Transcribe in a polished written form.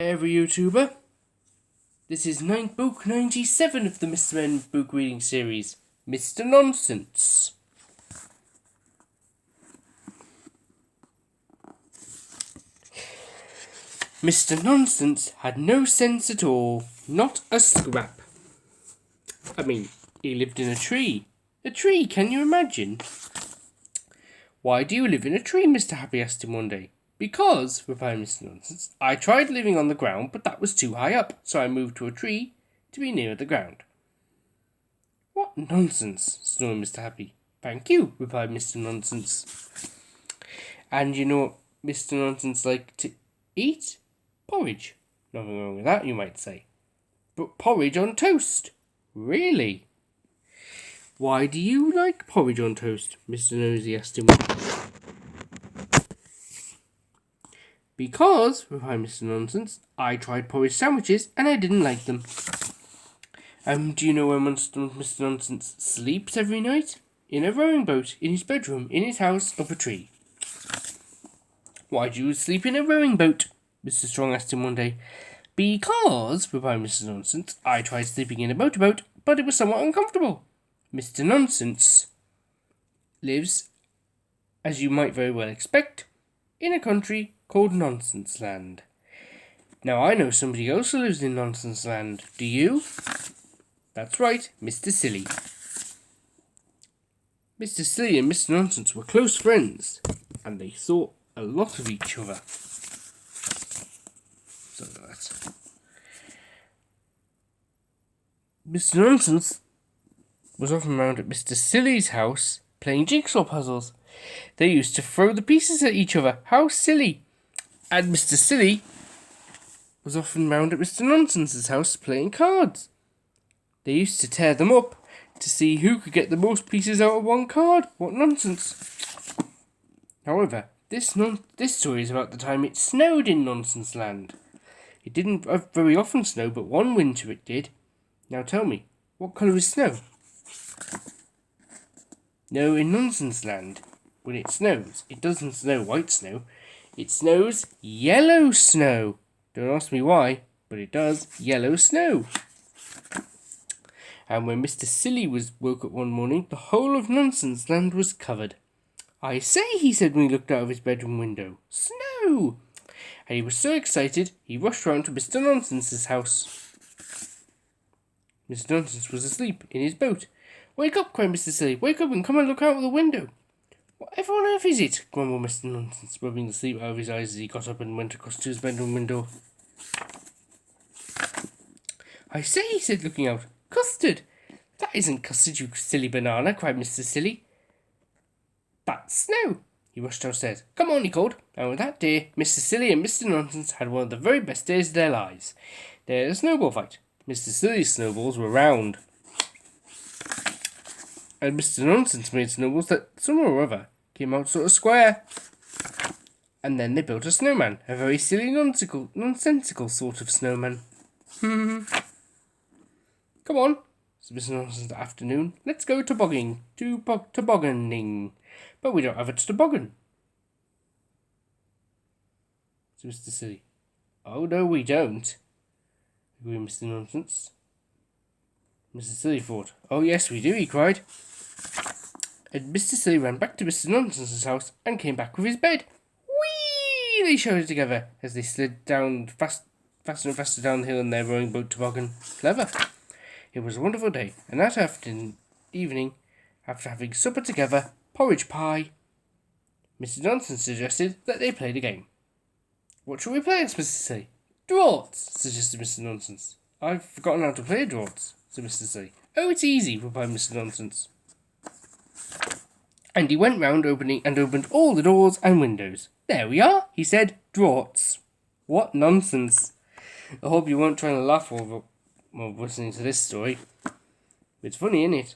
Every YouTuber. This is book 97 of the Mr. Men book reading series, Mr. Nonsense. Mr. Nonsense had no sense at all, not a scrap. He lived in a tree. A tree, can you imagine? Why do you live in a tree, Mr. Happy asked him one day. Because, replied Mr. Nonsense, I tried living on the ground, but that was too high up, so I moved to a tree to be nearer the ground. What nonsense, snorted Mr. Happy. Thank you, replied Mr. Nonsense. And you know what Mr. Nonsense liked to eat? Porridge. Nothing wrong with that, you might say. But porridge on toast. Really? Why do you like porridge on toast? Mr. Nosey asked him. Because, replied Mr. Nonsense, I tried porridge sandwiches and I didn't like them. Do you know where Mr. Nonsense sleeps every night? In a rowing boat, in his bedroom, in his house, up a tree. Why do you sleep in a rowing boat? Mr. Strong asked him one day. Because, replied Mr. Nonsense, I tried sleeping in a motorboat, but it was somewhat uncomfortable. Mr. Nonsense lives, as you might very well expect, in a country called Nonsense Land. Now I know somebody else who lives in Nonsense Land. Do you? That's right, Mr. Silly. Mr. Silly and Mr. Nonsense were close friends, and they thought a lot of each other. So that. Mr. Nonsense was often round at Mr. Silly's house playing jigsaw puzzles. They used to throw the pieces at each other. How silly! And Mr. Silly was often round at Mr. Nonsense's house playing cards. They used to tear them up to see who could get the most pieces out of one card. What nonsense! However, this story is about the time it snowed in Nonsense Land. It didn't very often snow, but one winter it did. Now tell me, what colour is snow? No, in Nonsense Land, when it snows, it doesn't snow white snow. It snows yellow snow. Don't ask me why, but it does. Yellow snow. And when Mr. Silly woke up one morning, the whole of Nonsense Land was covered. I say, he said when he looked out of his bedroom window. Snow! And he was so excited, he rushed round to Mr. Nonsense's house. Mr. Nonsense was asleep in his boat. Wake up, cried Mr. Silly. Wake up and come and look out of the window. Whatever on earth is it? Grumbled Mr. Nonsense, rubbing the sleep out of his eyes as he got up and went across to his bedroom window. I say, he said, looking out. Custard! That isn't custard, you silly banana, cried Mr. Silly. That's snow. He rushed downstairs. Come on, he called. And with that day, Mr. Silly and Mr. Nonsense had one of the very best days of their lives. They had a snowball fight. Mr. Silly's snowballs were round, and Mr. Nonsense made snowballs that somehow or other came out sort of square. And then they built a snowman, a very silly, nonsensical sort of snowman. Come on, said Mr. Nonsense that afternoon. Let's go tobogganing. But we don't have a toboggan, said Mr. Silly. Oh, no, we don't, agreed Mr. Nonsense. Mr. Silly thought. Oh, yes, we do, he cried. And Mr. Silly ran back to Mr. Nonsense's house and came back with his bed. Whee! They shouted together as they slid down faster and faster down the hill in their rowing boat toboggan. Clever. It was a wonderful day, and that evening, after having supper together, porridge pie, Mr. Nonsense suggested that they played a game. What shall we play? asked Mr. Silly. Draughts, suggested Mr. Nonsense. I've forgotten how to play draughts, said Mr. Silly. Oh, it's easy, replied Mr. Nonsense. And he went round opened all the doors and windows. There we are, he said. Draughts. What nonsense. I hope you weren't trying to laugh while listening to this story. It's funny, isn't it?